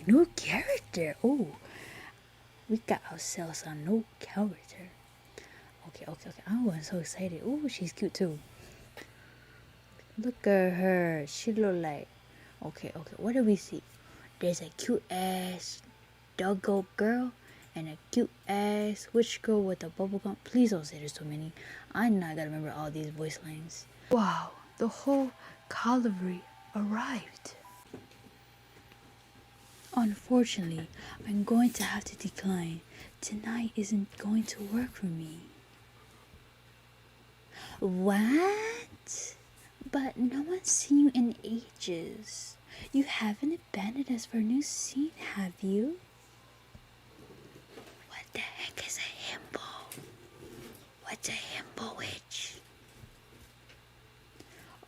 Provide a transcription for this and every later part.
new character. Oh, we got ourselves a new character. Okay. I'm so excited. Oh, she's cute too. Look at her. She look like. Okay. What do we see? There's a cute ass doggo girl and a cute ass witch girl with a bubble gum. Please don't say there's too many. I'm not gonna remember all these voice lines. Wow, the whole cavalry arrived. Unfortunately, I'm going to have to decline. Tonight isn't going to work for me. What? But no one's seen you in ages. You haven't abandoned us for a new scene, have you? What the heck is a himbo? What's a himbo witch?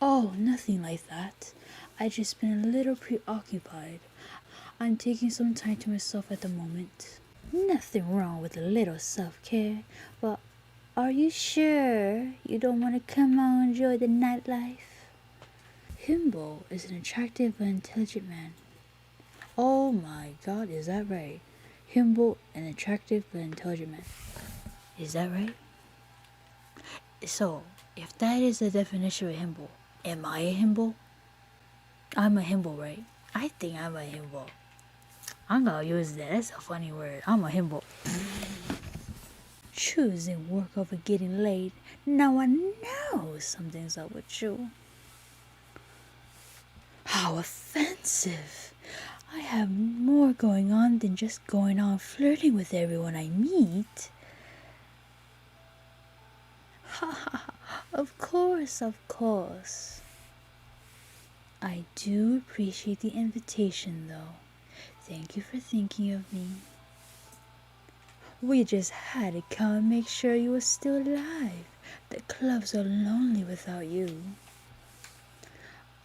Oh, nothing like that. I just been a little preoccupied. I'm taking some time to myself at the moment. Nothing wrong with a little self-care, but are you sure you don't want to come out and enjoy the nightlife? Himbo is an attractive but intelligent man. Oh my god, is that right? Himbo, an attractive but intelligent man. Is that right? So, if that is the definition of a himbo, am I a himbo? I'm a himbo, right? I think I'm a himbo. I'm gonna use that. That's a funny word. I'm a himbo. Choosing work over getting laid. Now I know something's up with you. How offensive. I have more going on than just going on flirting with everyone I meet. Ha ha ha. Of course. I do appreciate the invitation though. Thank you for thinking of me. We just had to come and make sure you were still alive. The clubs are lonely without you.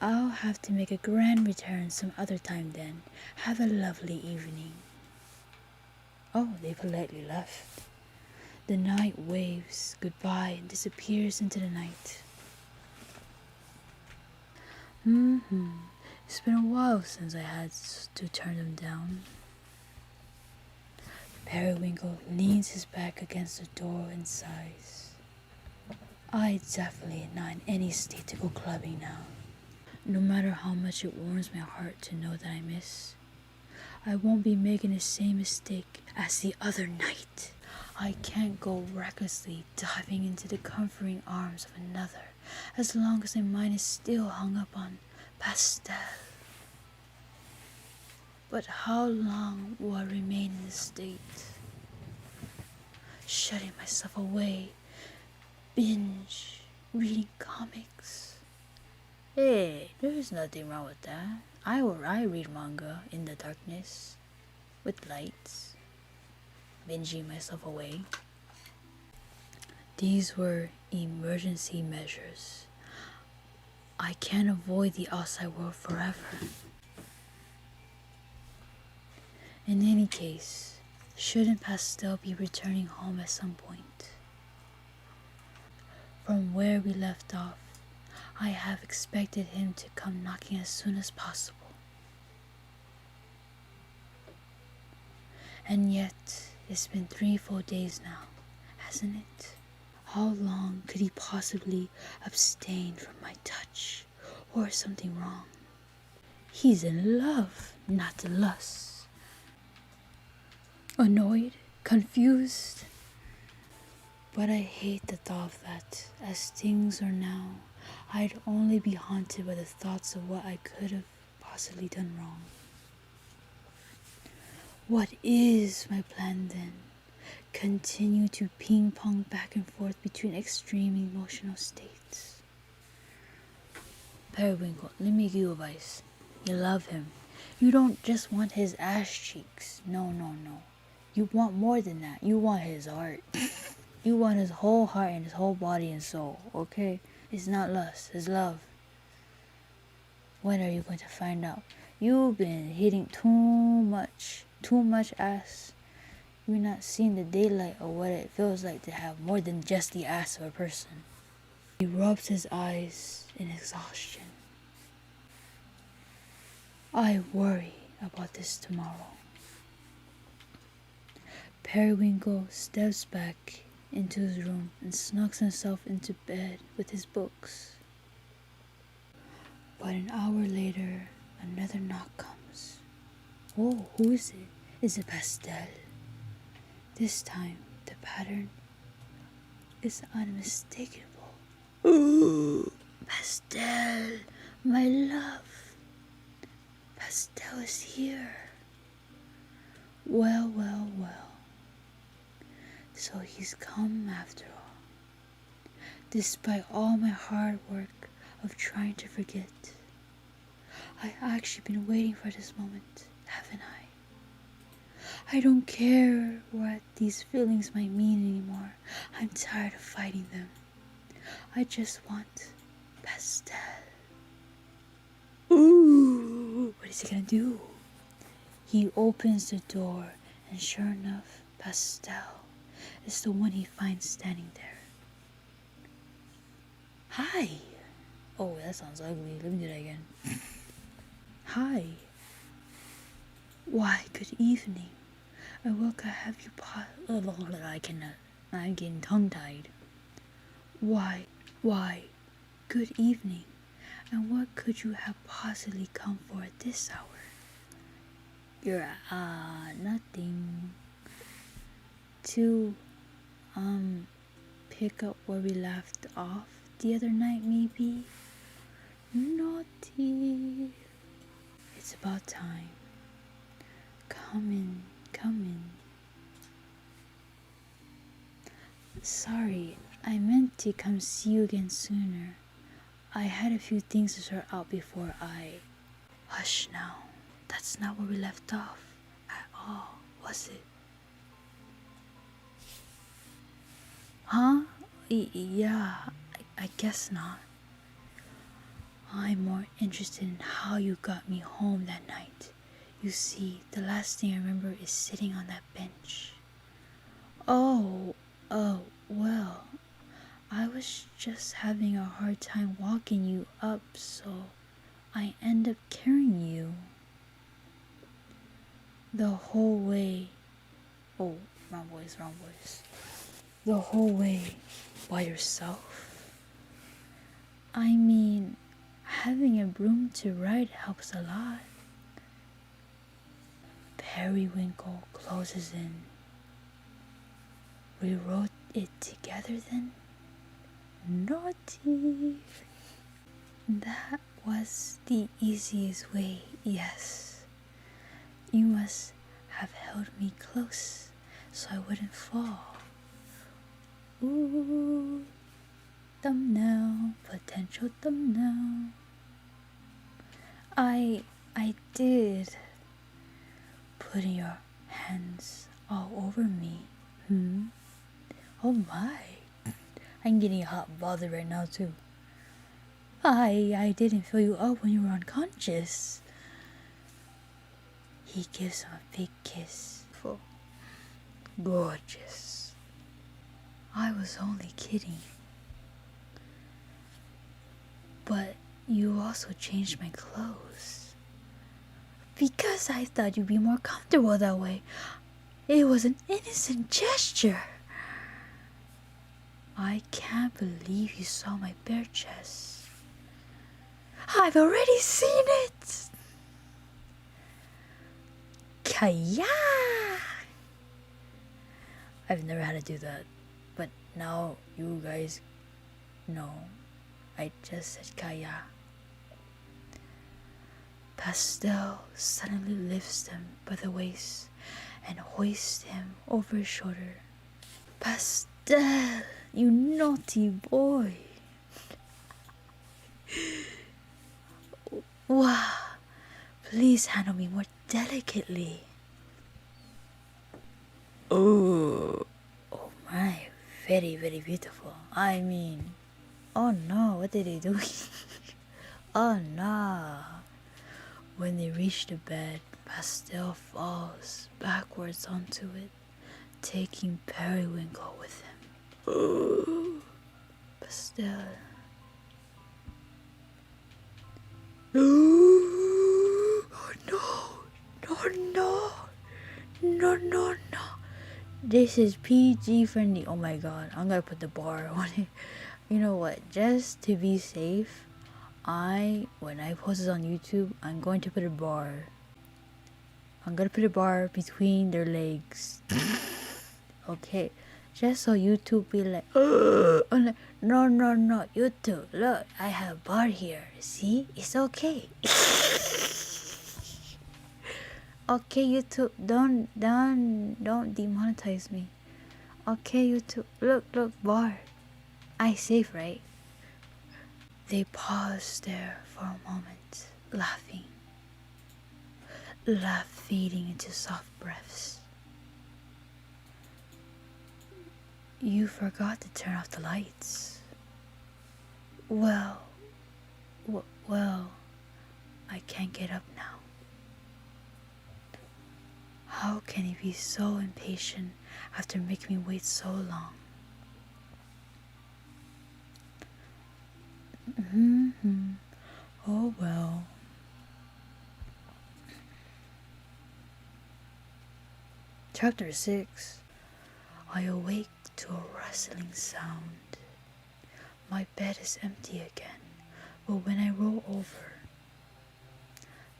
I'll have to make a grand return some other time then. Have a lovely evening. Oh, they politely left. The night waves goodbye and disappears into the night. It's been a while since I had to turn them down. Periwinkle leans his back against the door and sighs. I definitely am not in any state to go clubbing now. No matter how much it warms my heart to know that I miss, I won't be making the same mistake as the other night. I can't go recklessly diving into the comforting arms of another as long as my mind is still hung up on pastel. But how long will I remain in this state? Shutting myself away, binge, reading comics. Hey, there's nothing wrong with that. I read manga in the darkness, with lights, binging myself away. These were emergency measures. I can't avoid the outside world forever. In any case, shouldn't Pastel be returning home at some point? From where we left off, I have expected him to come knocking as soon as possible. And yet, it's been 3 full days now, hasn't it? How long could he possibly abstain from my touch, or something wrong? He's in love, not lust. Annoyed, confused. But I hate the thought of that. As things are now, I'd only be haunted by the thoughts of what I could have possibly done wrong. What is my plan then? Continue to ping-pong back and forth between extreme emotional states. Periwinkle, let me give you advice. You love him. You don't just want his ass cheeks. No. You want more than that. You want his heart. You want his whole heart and his whole body and soul, okay? It's not lust, it's love. When are you going to find out? You've been hitting too much ass. You're not seeing the daylight of what it feels like to have more than just the ass of a person. He rubs his eyes in exhaustion. I worry about this tomorrow. Periwinkle steps back into his room and snugs himself into bed with his books. But an hour later, another knock comes. Oh, who is it? Is it Pastel? This time, the pattern is unmistakable. Ooh, Pastel, my love. Pastel is here. Well. So he's come after all. Despite all my hard work of trying to forget, I've actually been waiting for this moment, haven't I? I don't care what these feelings might mean anymore. I'm tired of fighting them. I just want Pastel. Ooh, what is he gonna do? He opens the door, and sure enough, Pastel is the one he finds standing there. Hi. Oh, that sounds ugly. Let me do that again. Hi. Why, good evening. And what could have you I cannot. I'm getting tongue-tied. Why, good evening. And what could you have possibly come for at this hour? You're, nothing. To, pick up where we left off the other night, maybe? Naughty. It's about time. Come in. Sorry, I meant to come see you again sooner. I had a few things to sort out before I... Hush now. That's not where we left off at all, was it? Huh? Yeah, I guess not. I'm more interested in how you got me home that night. You see, the last thing I remember is sitting on that bench. Oh, well, I was just having a hard time walking you up, so I end up carrying you. The whole way. Oh, wrong voice. The whole way by yourself? I mean, having a broom to ride helps a lot. Periwinkle closes in. We wrote it together then? Naughty. That was the easiest way, yes. You must have held me close so I wouldn't fall. Ooh, thumbnail, potential thumbnail. I did. Putting your hands all over me. Oh my. I'm getting hot bothered right now too. I didn't fill you up when you were unconscious. He gives him a big kiss. Gorgeous. I was only kidding. But you also changed my clothes. Because I thought you'd be more comfortable that way. It was an innocent gesture. I can't believe you saw my bare chest. I've already seen it! Kaya! I've never had to do that, but now you guys know. I just said Kaya. Pastel suddenly lifts him by the waist and hoists him over his shoulder. Pastel, you naughty boy. Wow, please handle me more delicately. Oh my, very, very beautiful. I mean, oh no, what did they do? Oh no. When they reach the bed, Pastel falls backwards onto it, taking Periwinkle with him. Pastel. Oh no! no. This is PG friendly. Oh my god, I'm gonna put the bar on it. You know what? Just to be safe, when I post this on YouTube, I'm going to put a bar. I'm gonna put a bar between their legs. Okay, just so YouTube be like, oh, no, YouTube, look, I have a bar here. See, it's okay. Okay, YouTube, don't demonetize me. Okay, YouTube, look, bar. I safe, right? They paused there for a moment, laughing, fading into soft breaths. You forgot to turn off the lights. Well, I can't get up now. How can he be so impatient after making me wait so long? Oh well. Chapter 6. I awake to a rustling sound. My bed is empty again, but when I roll over,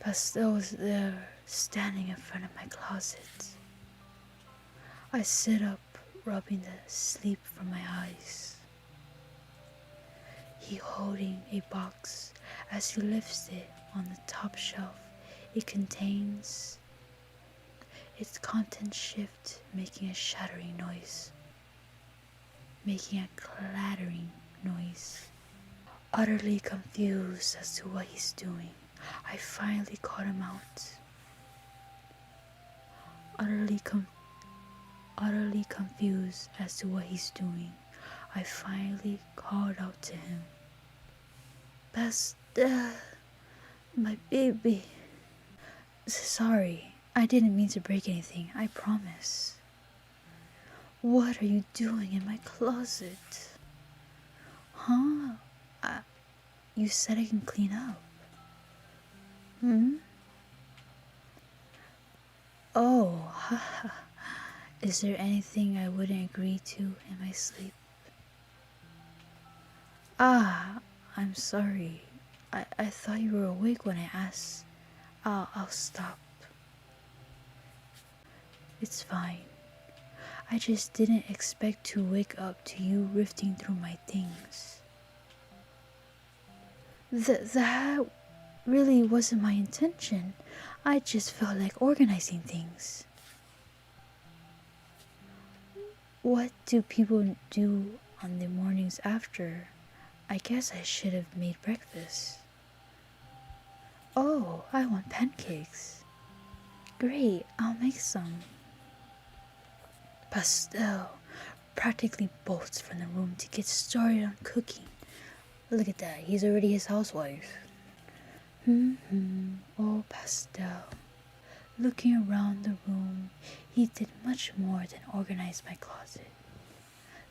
Pastel is there, standing in front of my closet. I sit up, rubbing the sleep from my eyes. He holding a box. As he lifts it on the top shelf, it contains its contents shift, making a shattering noise, making a clattering noise. Utterly confused as to what he's doing, I finally caught him out. Utterly confused as to what he's doing, I finally called out to him. Pastel, my baby. Sorry, I didn't mean to break anything, I promise. What are you doing in my closet? Huh? You said I can clean up. Oh, haha. Is there anything I wouldn't agree to in my sleep? I'm sorry. I thought you were awake when I asked. I'll stop. It's fine. I just didn't expect to wake up to you rifting through my things. That really wasn't my intention. I just felt like organizing things. What do people do on the mornings after? I guess I should have made breakfast. Oh, I want pancakes. Great, I'll make some. Pastel practically bolts from the room to get started on cooking. Look at that, he's already his housewife. Oh, Pastel. Looking around the room, he did much more than organize my closet.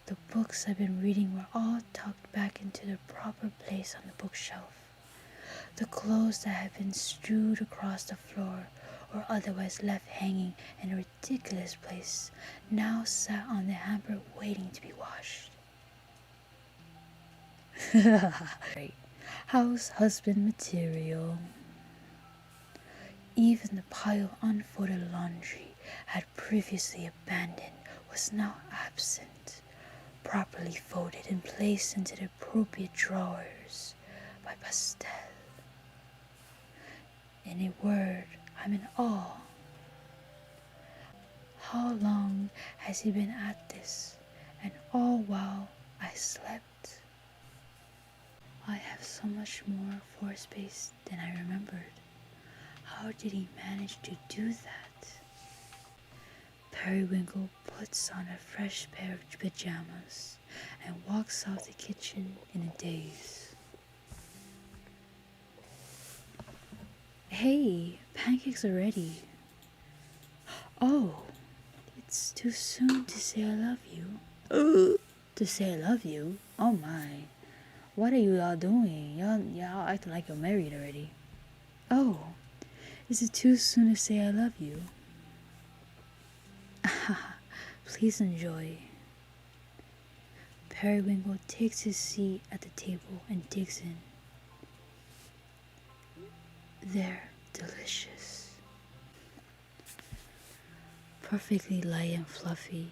The books I've been reading were all tucked back into their proper place on the bookshelf. The clothes that had been strewed across the floor or otherwise left hanging in a ridiculous place now sat on the hamper waiting to be washed. House husband material. Even the pile of unfolded laundry had previously abandoned was now absent, properly folded and placed into the appropriate drawers by Pastel. In a word, I'm in awe. How long has he been at this, and all while I slept? I have so much more floor space than I remembered. How did he manage to do that? Periwinkle puts on a fresh pair of pajamas and walks out the kitchen in a daze. Hey, pancakes are ready. Oh, it's too soon to say I love you. To say I love you? Oh my. What are you all doing? Y'all acting like you're married already. Oh, is it too soon to say I love you? Please enjoy. Periwinkle takes his seat at the table and digs in. They're delicious. Perfectly light and fluffy.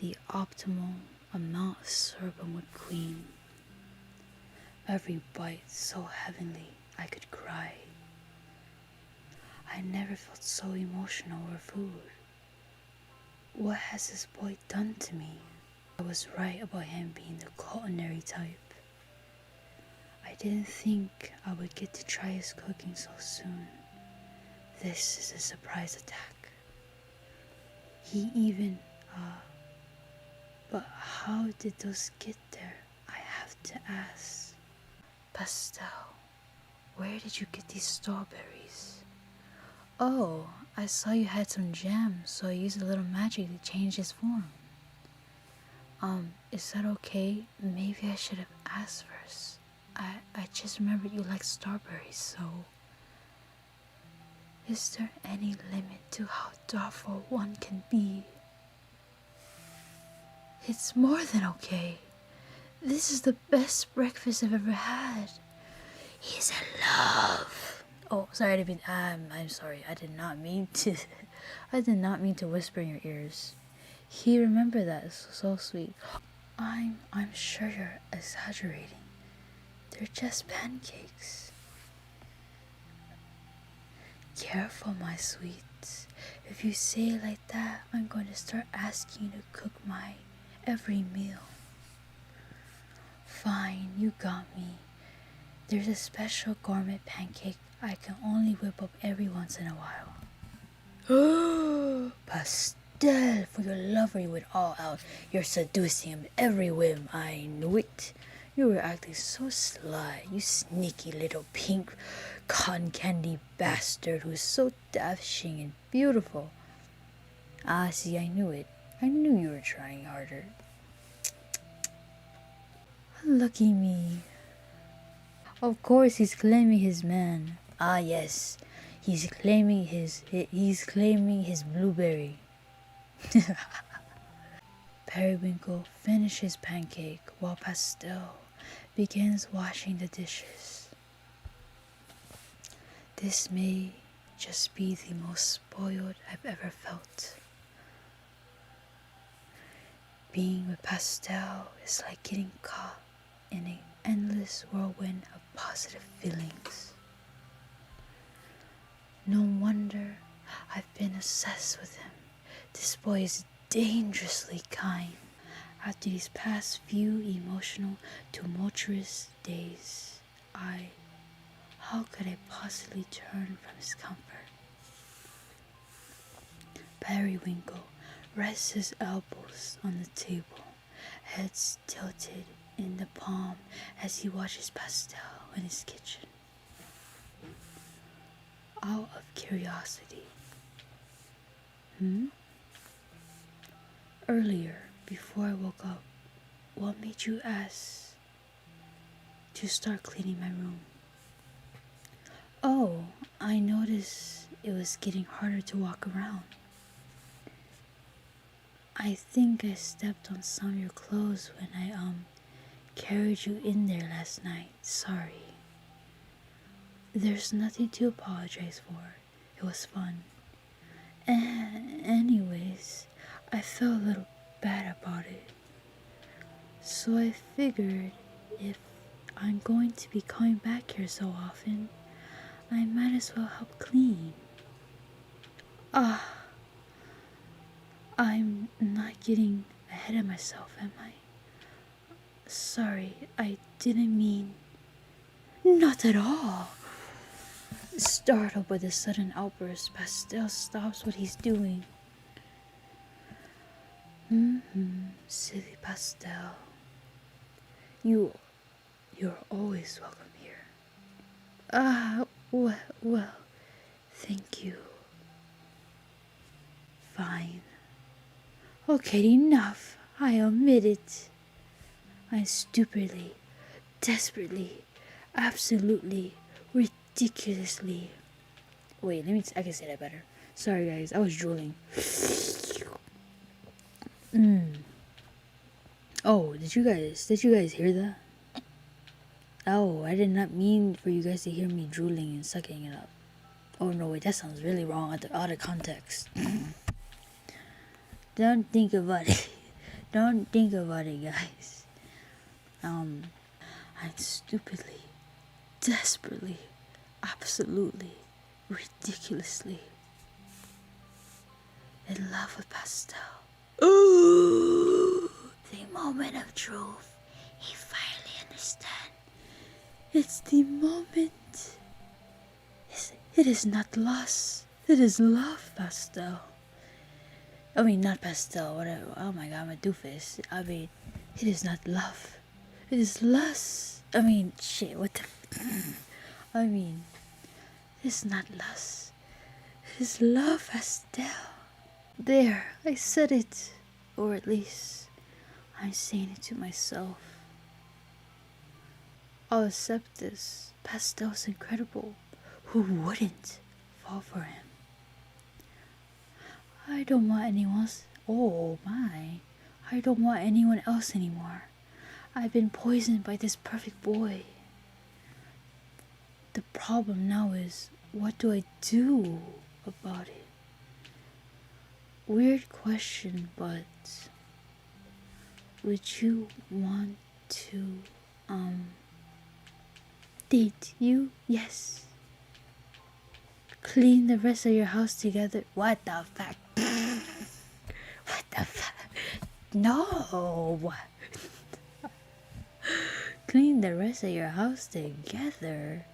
The optimal amount of syrup and whipped cream. Every bite so heavenly I could cry. I never felt so emotional over food. What has this boy done to me? I was right about him being the culinary type. I didn't think I would get to try his cooking so soon. This is a surprise attack. He even, but how did those get there? I have to ask. Pastel, where did you get these strawberries? Oh, I saw you had some jam, so I used a little magic to change its form. Is that okay? Maybe I should have asked first. I just remembered you like strawberries, so... Is there any limit to how thoughtful one can be? It's more than okay. This is the best breakfast I've ever had. He's in love. Oh, sorry to be. I'm sorry. I did not mean to. I did not mean to whisper in your ears. He remembered that. It's so sweet. I'm sure you're exaggerating. They're just pancakes. Careful, my sweets. If you say it like that, I'm going to start asking you to cook my every meal. Fine, you got me. There's a special gourmet pancake I can only whip up every once in a while. Pastel, for your lover you went all out. You're seducing him every whim, I knew it. You were acting so sly, you sneaky little pink cotton candy bastard who's so dashing and beautiful. Ah, see, I knew it. I knew you were trying harder. Lucky me. Of course, he's claiming his man. Ah, yes, he's claiming his blueberry. Periwinkle finishes pancake while Pastel begins washing the dishes. This may just be the most spoiled I've ever felt. Being with Pastel is like getting caught in an endless whirlwind of positive feelings. No wonder I've been obsessed with him. This boy is dangerously kind. After these past few emotional, tumultuous days, how could I possibly turn from his comfort? Periwinkle rests his elbows on the table, heads tilted in the palm as he watches Pastel in his kitchen. Out of curiosity. Earlier, before I woke up, what made you ask to start cleaning my room? Oh, I noticed it was getting harder to walk around. I think I stepped on some of your clothes when I carried you in there last night. Sorry. There's nothing to apologize for. It was fun. Anyways, I felt a little bad about it. So I figured if I'm going to be coming back here so often, I might as well help clean. I'm not getting ahead of myself, am I? Sorry, I didn't mean... Not at all. Startled by the sudden outburst, Pastel stops what he's doing. Silly Pastel. You're always welcome here. Well, thank you. Fine. Okay, enough. I admit it. I stupidly, desperately, absolutely, ridiculously... Wait, I can say that better. Sorry guys, I was drooling. Oh, did you guys hear that? Oh, I did not mean for you guys to hear me drooling and sucking it up. Oh no, wait, that sounds really wrong out of context. Don't think about it. Don't think about it, guys. I'm stupidly, desperately, absolutely, ridiculously in love with Pastel. Ooh! The moment of truth. He finally understands. It's the moment. It is not lust. It is love, Pastel. I mean, not Pastel. Whatever. Oh my God, I'm a doofus. I mean, it is not love. It is lust. I mean, shit. What the? I mean, it's not lust. It is love, Pastel. There, I said it. Or at least, I'm saying it to myself. I'll accept this. Pastel's incredible. Who wouldn't fall for him? I don't want anyone else. Oh my. I don't want anyone else anymore. I've been poisoned by this perfect boy. The problem now is, what do I do about it? Weird question, but would you want to, date you? Yes. Clean the rest of your house together? What the fuck? What the fuck? No. Clean the rest of your house together?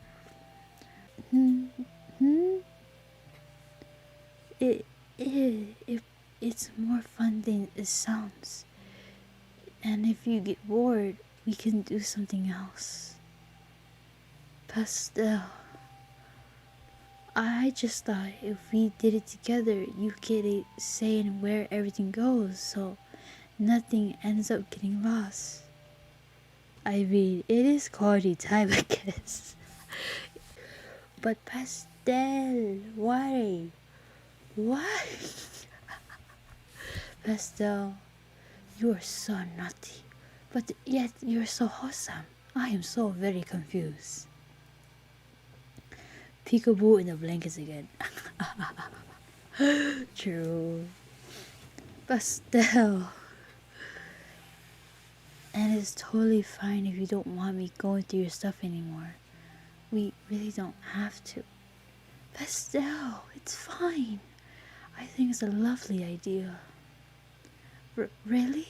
It, it's more fun than it sounds. And if you get bored, we can do something else. Pastel. I just thought if we did it together, you get a say in where everything goes, so nothing ends up getting lost. I mean, it is quality time, I guess. But Pastel, why? Why? Pastel, you are so naughty, but yet you're so wholesome. I am so very confused. Peekaboo in the blankets again. True. Pastel. And it's totally fine if you don't want me going through your stuff anymore. We really don't have to. Pastel, it's fine. I think it's a lovely idea. Really?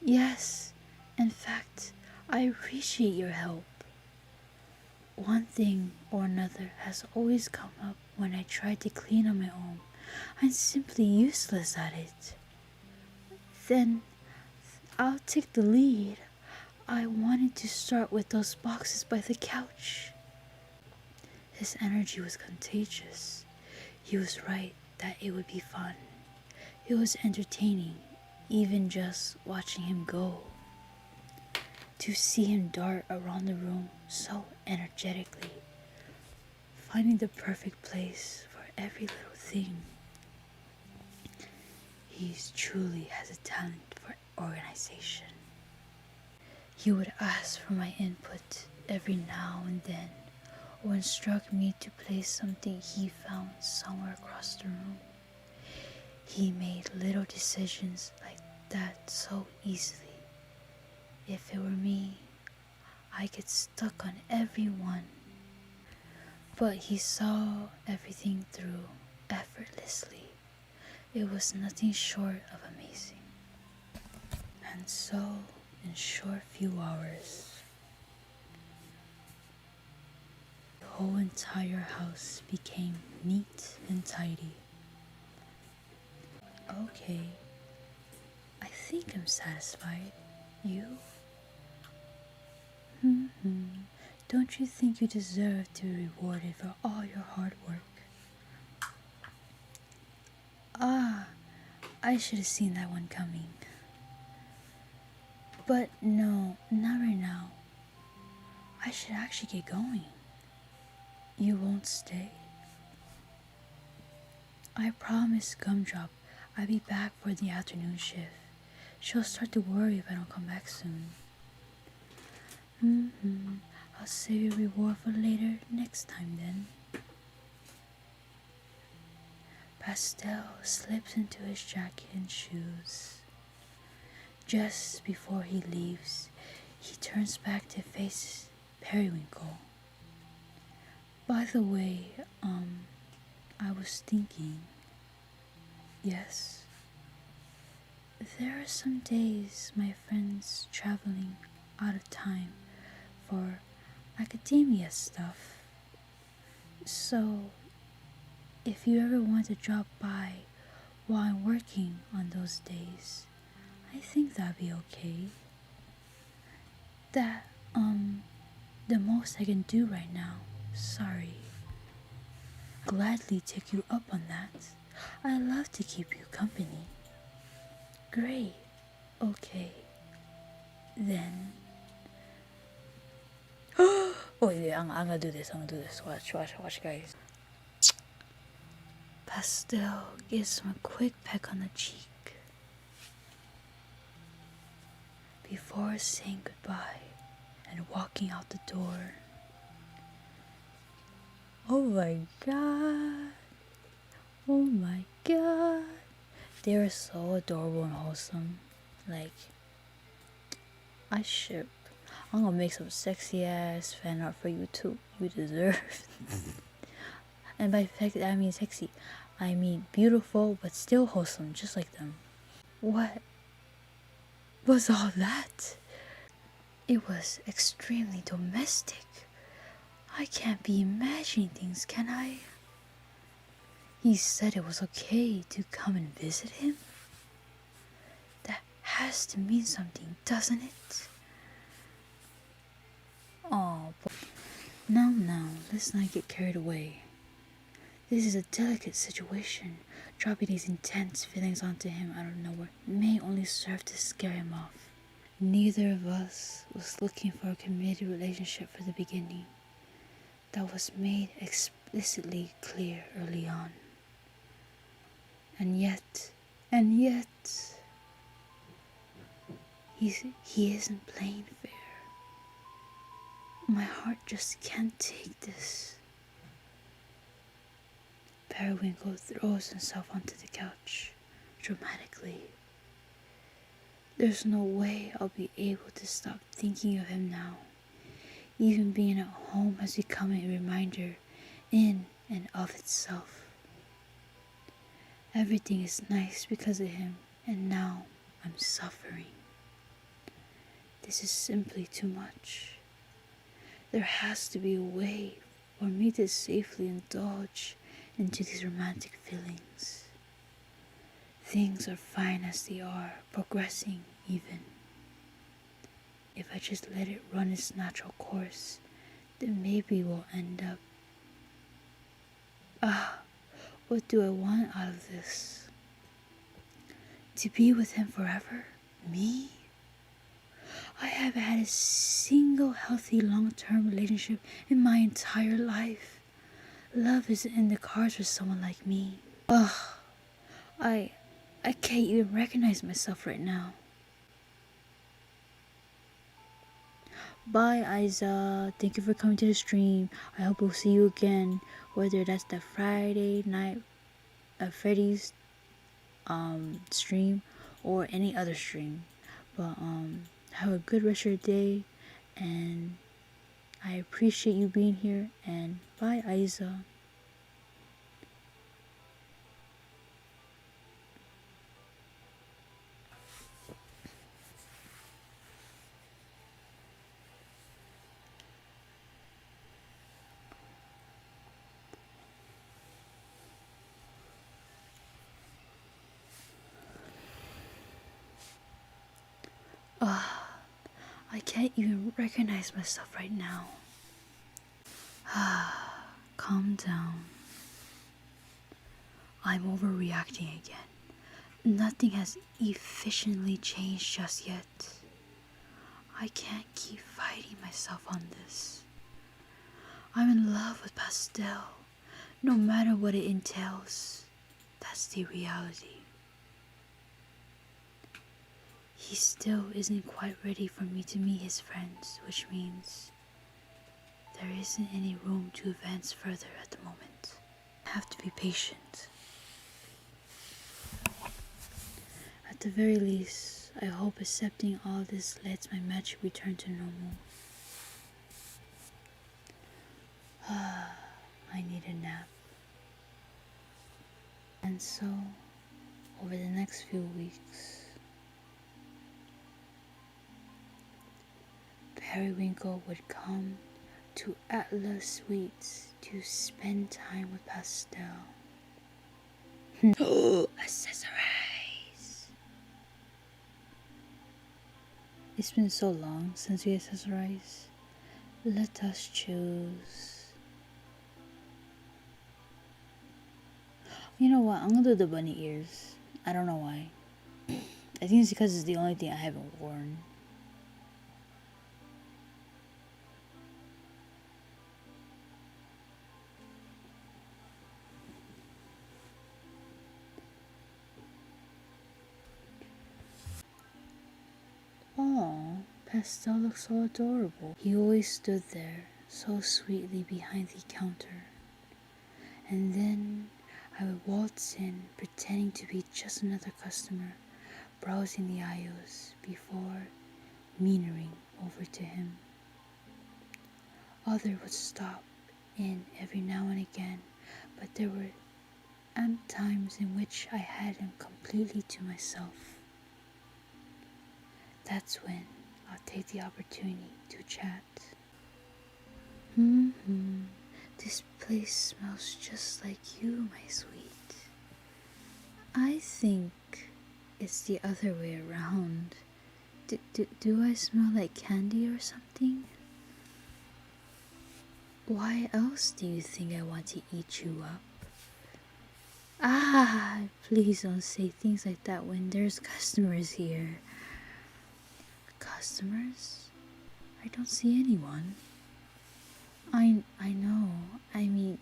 Yes. In fact, I appreciate your help. One thing or another has always come up when I try to clean on my own. I'm simply useless at it. Then I'll take the lead. I wanted to start with those boxes by the couch. His energy was contagious. He was right that it would be fun. It was entertaining, even just watching him go. To see him dart around the room so energetically, finding the perfect place for every little thing. He truly has a talent for organization. He would ask for my input every now and then, or instruct me to place something he found somewhere across the room. He made little decisions like that so easily. If it were me, I get stuck on every one. But he saw everything through effortlessly. It was nothing short of amazing. And so, in short few hours, the whole entire house became neat and tidy. Okay, I think I'm satisfied. You? Don't you think you deserve to be rewarded for all your hard work? Ah, I should have seen that one coming. But no, not right now. I should actually get going. You won't stay? I promised Gumdrop I'll be back for the afternoon shift. She'll start to worry if I don't come back soon. I'll save your reward for later next time then. Pastel slips into his jacket and shoes. Just before he leaves, he turns back to face Periwinkle. By the way, I was thinking, yes, there are some days my friend's traveling out of time for academia stuff. So, if you ever want to drop by while I'm working on those days, I think that'd be okay. That, the most I can do right now. Sorry. Gladly take you up on that. I love to keep you company. Great. Okay. Then. Oh yeah, I'm gonna do this. Watch, guys. Pastel gives him a quick peck on the cheek before saying goodbye and walking out the door. Oh my god. Oh my god. They are so adorable and wholesome. Like, I ship. I'm gonna make some sexy ass fan art for you too. You deserve. And by sexy, I mean sexy. I mean beautiful, but still wholesome, just like them. What was all that? It was extremely domestic. I can't be imagining things, can I? He said it was okay to come and visit him. That has to mean something, doesn't it? Oh, now, let's not get carried away. This is a delicate situation. Dropping these intense feelings onto him out of nowhere may only serve to scare him off. Neither of us was looking for a committed relationship for the beginning. That was made explicitly clear early on. And yet, he isn't playing fair. My heart just can't take this. Periwinkle throws himself onto the couch, dramatically. There's no way I'll be able to stop thinking of him now. Even being at home has become a reminder in and of itself. Everything is nice because of him, and now I'm suffering. This is simply too much. There has to be a way for me to safely indulge into these romantic feelings. Things are fine as they are, progressing even. If I just let it run its natural course, then maybe we'll end up... what do I want out of this? To be with him forever? Me? I haven't had a single healthy long-term relationship in my entire life. Love isn't in the cards for someone like me. I can't even recognize myself right now. Bye, Isa. Thank you for coming to the stream. I hope we'll see you again, whether that's the Friday night Freddy's stream or any other stream. But have a good rest of your day, and I appreciate you being here. And bye, Isa. I can't even recognize myself right now. Calm down. I'm overreacting again. Nothing has efficiently changed just yet. I can't keep fighting myself on this. I'm in love with Pastel, no matter what it entails. That's the reality. He still isn't quite ready for me to meet his friends, which means there isn't any room to advance further at the moment. I have to be patient. At the very least, I hope accepting all this lets my magic return to normal. I need a nap. And so, over the next few weeks, Periwinkle would come to Atlas Sweets to spend time with Pastel. Accessorize! It's been so long since we accessorize. Let us choose. You know what? I'm gonna do the bunny ears. I don't know why. I think it's because it's the only thing I haven't worn. Aw, Pastel looks so adorable. He always stood there, so sweetly behind the counter. And then I would waltz in, pretending to be just another customer, browsing the aisles before meandering over to him. Others would stop in every now and again, but there were times in which I had him completely to myself. That's when I'll take the opportunity to chat. This place smells just like you, my sweet. I think it's the other way around. Do I smell like candy or something? Why else do you think I want to eat you up? Please don't say things like that when there's customers here. Customers? I don't see anyone. I know. I mean,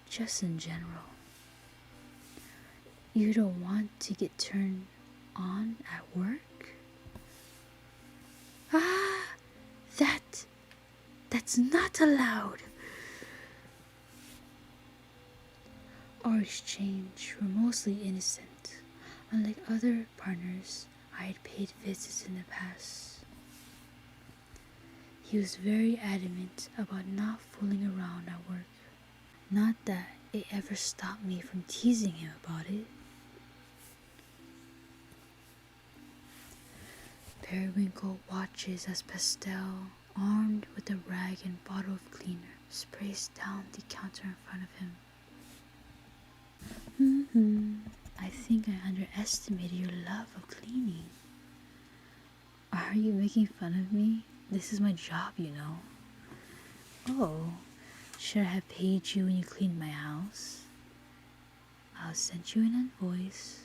just in general. You don't want to get turned on at work? That's not allowed. Our exchange were mostly innocent. Unlike other partners I had paid visits in the past. He was very adamant about not fooling around at work. Not that it ever stopped me from teasing him about it. Periwinkle watches as Pastel, armed with a rag and bottle of cleaner, sprays down the counter in front of him. I think I underestimated your love of cleaning. Are you making fun of me? This is my job, you know. Oh, should I have paid you when you cleaned my house? I'll send you an invoice.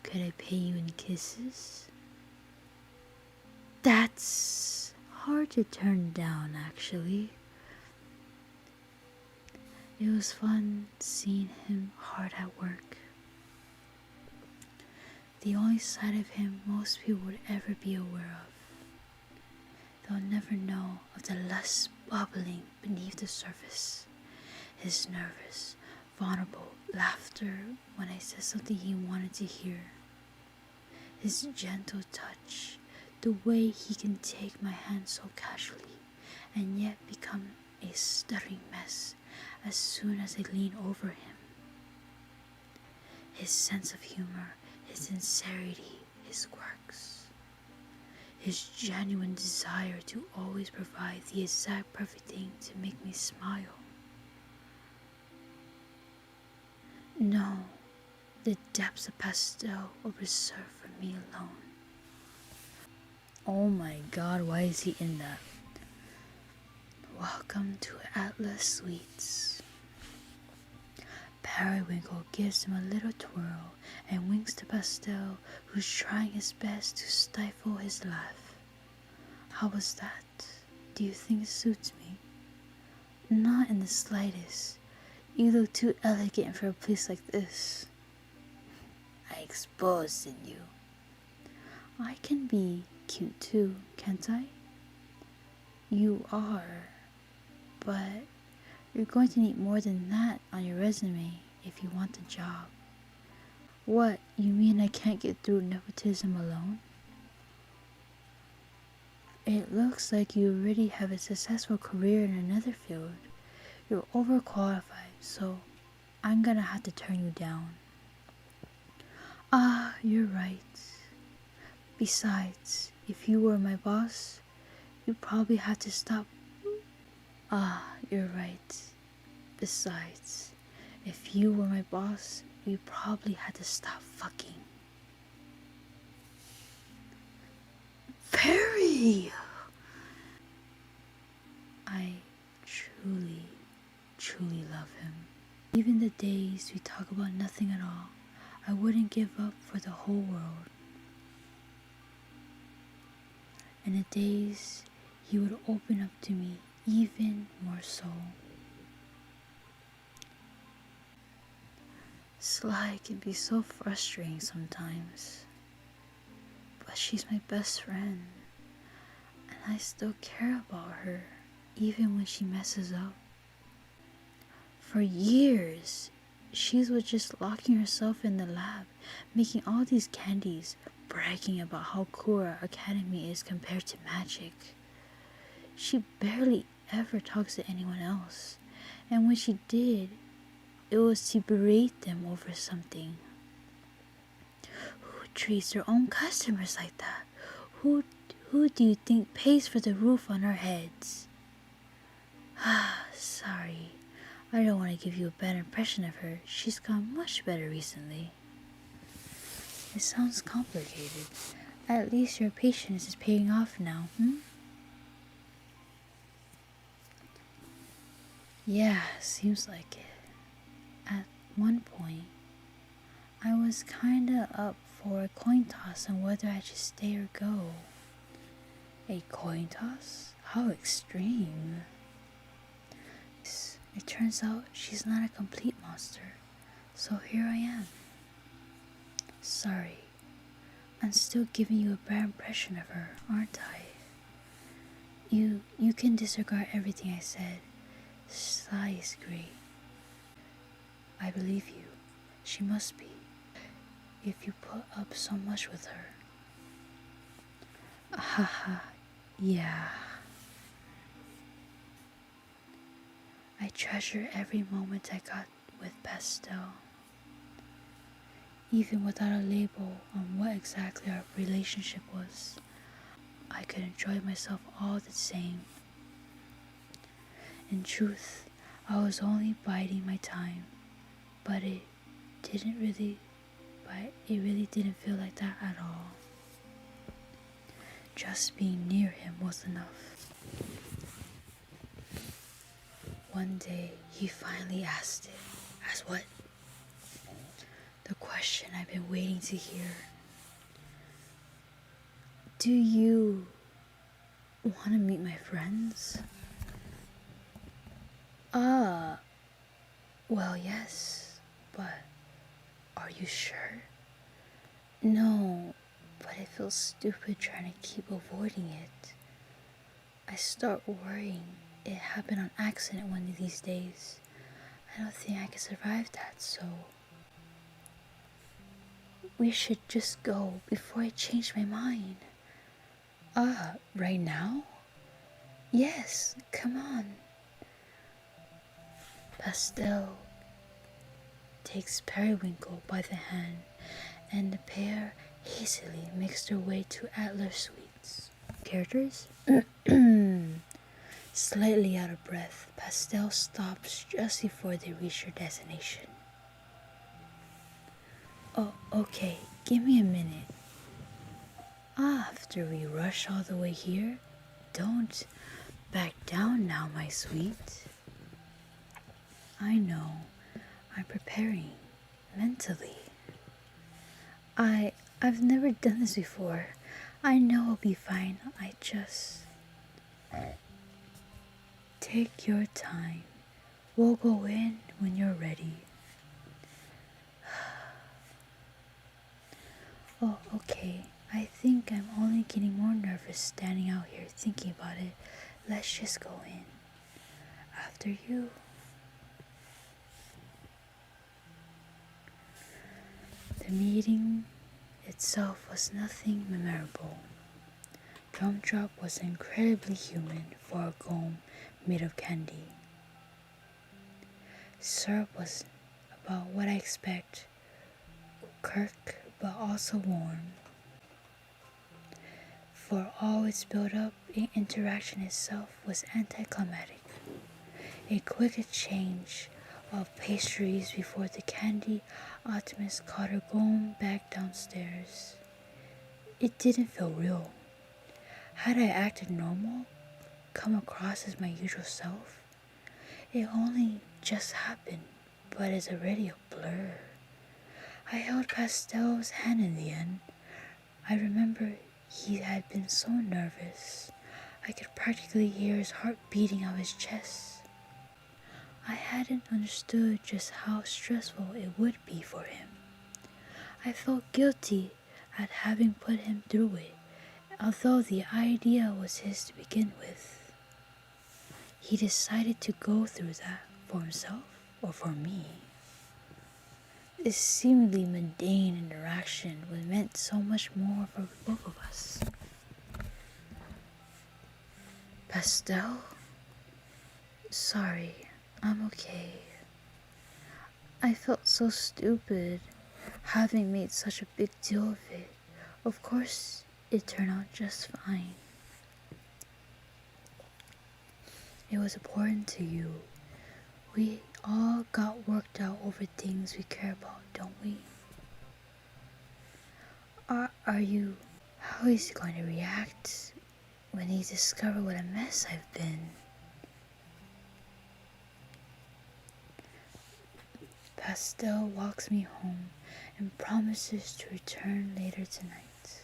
Could I pay you in kisses? That's hard to turn down, actually. It was fun seeing him hard at work. The only side of him most people would ever be aware of. They'll never know of the lust bubbling beneath the surface. His nervous, vulnerable laughter when I said something he wanted to hear. His gentle touch, the way he can take my hand so casually and yet become a stuttering mess as soon as I lean over him. His sense of humor, his sincerity, his quirks. His genuine desire to always provide the exact perfect thing to make me smile. No, the depths of Pastel were reserved for me alone. Oh my god, why is he in that? Welcome to Atlas Sweets. Periwinkle gives him a little twirl and winks to Pastel, who's trying his best to stifle his laugh. How was that? Do you think it suits me? Not in the slightest. You look too elegant for a place like this. I exposed in you. I can be cute too, can't I? You are, but you're going to need more than that on your resume if you want the job. What, you mean I can't get through nepotism alone? It looks like you already have a successful career in another field. You're overqualified, so I'm gonna have to turn you down. Ah, you're right. Besides, if you were my boss, you'd probably have to stop. Ah, you're right. Besides, if you were my boss, you probably had to stop fucking. Perry! I truly, truly love him. Even the days we talk about nothing at all, I wouldn't give up for the whole world. And the days he would open up to me even more so. Sly can be so frustrating sometimes, but she's my best friend, and I still care about her even when she messes up. For years, she was just locking herself in the lab, making all these candies, bragging about how cool our academy is compared to magic. She barely ever talks to anyone else, and when she did, it was to berate them over something. Who treats their own customers like that? Who do you think pays for the roof on our heads? Sorry, I don't want to give you a bad impression of her. She's gotten much better recently. It sounds complicated. At least your patience is paying off now, Yeah, seems like it. At one point, I was kinda up for a coin toss on whether I should stay or go. A coin toss? How extreme. It turns out she's not a complete monster, so here I am. Sorry, I'm still giving you a bad impression of her, aren't I? You can disregard everything I said. Sly is great. I believe you. She must be, if you put up so much with her. Haha, yeah. I treasure every moment I got with Pastel. Even without a label on what exactly our relationship was, I could enjoy myself all the same. In truth, I was only biding my time, but it really didn't feel like that at all. Just being near him was enough. One day, he finally asked it. Asked what? The question I've been waiting to hear. Do you want to meet my friends? Well, yes, but are you sure? No, but it feels stupid trying to keep avoiding it. I start worrying it happened on accident one of these days. I don't think I can survive that, so we should just go before I change my mind. Right now? Yes, come on. Pastel takes Periwinkle by the hand, and the pair hastily makes their way to Adler Suites. Characters? Slightly out of breath, Pastel stops just before they reach their destination. Oh, okay, give me a minute. After we rush all the way here, don't back down now, my sweet. I know, I'm preparing mentally. I've never done this before. I know I'll be fine. I just... Take your time. We'll go in when you're ready. Oh, okay. I think I'm only getting more nervous standing out here thinking about it. Let's just go in. After you. The meeting itself was nothing memorable. Drumdrop was incredibly human for a gome made of candy. Syrup was about what I expect, kirk but also warm. For all its build-up, the interaction itself was anticlimactic. A quick exchange of pastries before the candy optimist caught her going back downstairs. It didn't feel real. Had I acted normal, come across as my usual self? It only just happened, but it's already a blur. I held Pastel's hand in the end. I remember he had been so nervous. I could practically hear his heart beating out his chest. I hadn't understood just how stressful it would be for him. I felt guilty at having put him through it, although the idea was his to begin with. He decided to go through that for himself or for me. This seemingly mundane interaction was meant so much more for both of us. Pastel? Sorry, I'm okay. I felt so stupid having made such a big deal of it. Of course, it turned out just fine. It was important to you. We all got worked out over things we care about, don't we? Are you... How is he going to react when he discovers what a mess I've been? Pastel walks me home and promises to return later tonight.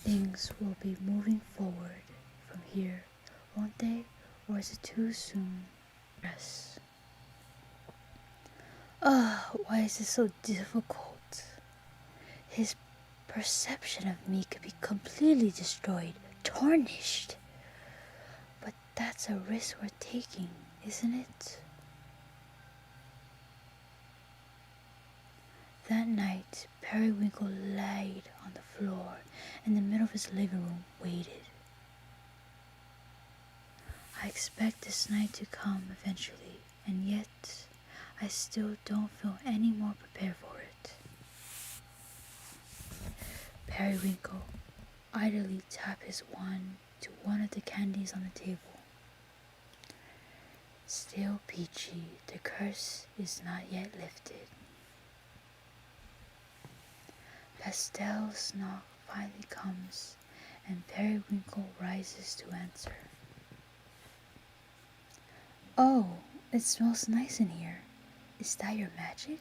Things will be moving forward from here, won't they? Or is it too soon? Yes. Why is this so difficult? His perception of me could be completely destroyed, tarnished. But that's a risk we're taking, isn't it? That night, Periwinkle laid on the floor in the middle of his living room, waited. I expect this night to come eventually, and yet I still don't feel any more prepared for it. Periwinkle idly tapped his wand to one of the candies on the table. Still peachy, the curse is not yet lifted. Pastel's knock finally comes, and Periwinkle rises to answer. Oh, it smells nice in here. Is that your magic?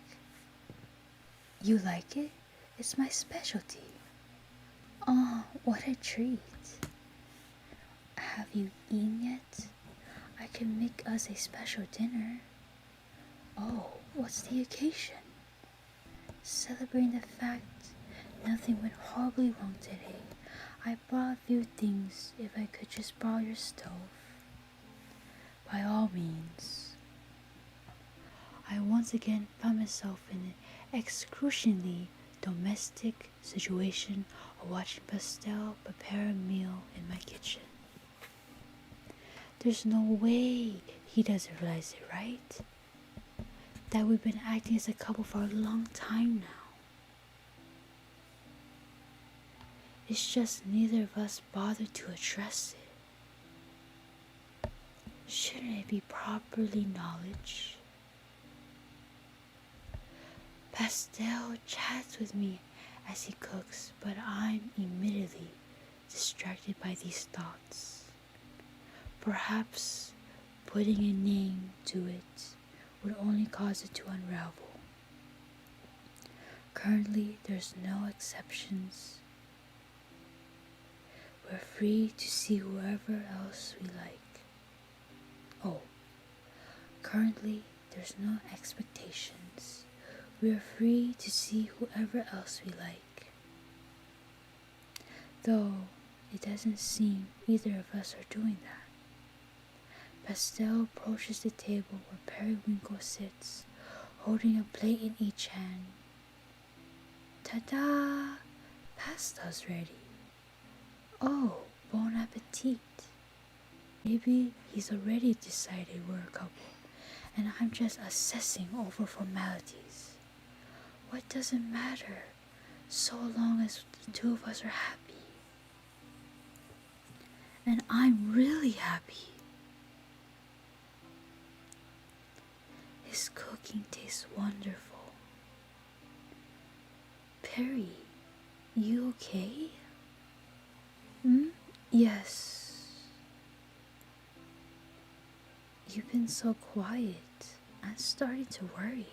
You like it? It's my specialty. Oh, what a treat. Have you eaten yet? I can make us a special dinner. Oh, what's the occasion? Celebrating the fact nothing went horribly wrong today. I brought a few things if I could just borrow your stove. By all means. I once again found myself in an excruciatingly domestic situation of watching Pastel prepare a meal in my kitchen. There's no way he doesn't realize it, right? That we've been acting as a couple for a long time now. It's just neither of us bothered to address it. Shouldn't it be properly acknowledged? Pastel chats with me as he cooks, but I'm immediately distracted by these thoughts. Perhaps putting a name to it would only cause it to unravel. Currently, there's no exceptions. We're free to see whoever else we like. Oh, currently, there's no expectations. We are free to see whoever else we like. Though it doesn't seem either of us are doing that. Pastel approaches the table where Periwinkle sits, holding a plate in each hand. Ta-da! Pasta's ready. Oh, bon appetit. Maybe he's already decided we're a couple, and I'm just assessing over formalities. What does it matter, so long as the two of us are happy? And I'm really happy. His cooking tastes wonderful. Perry, you okay? Yes. You've been so quiet. I'm starting to worry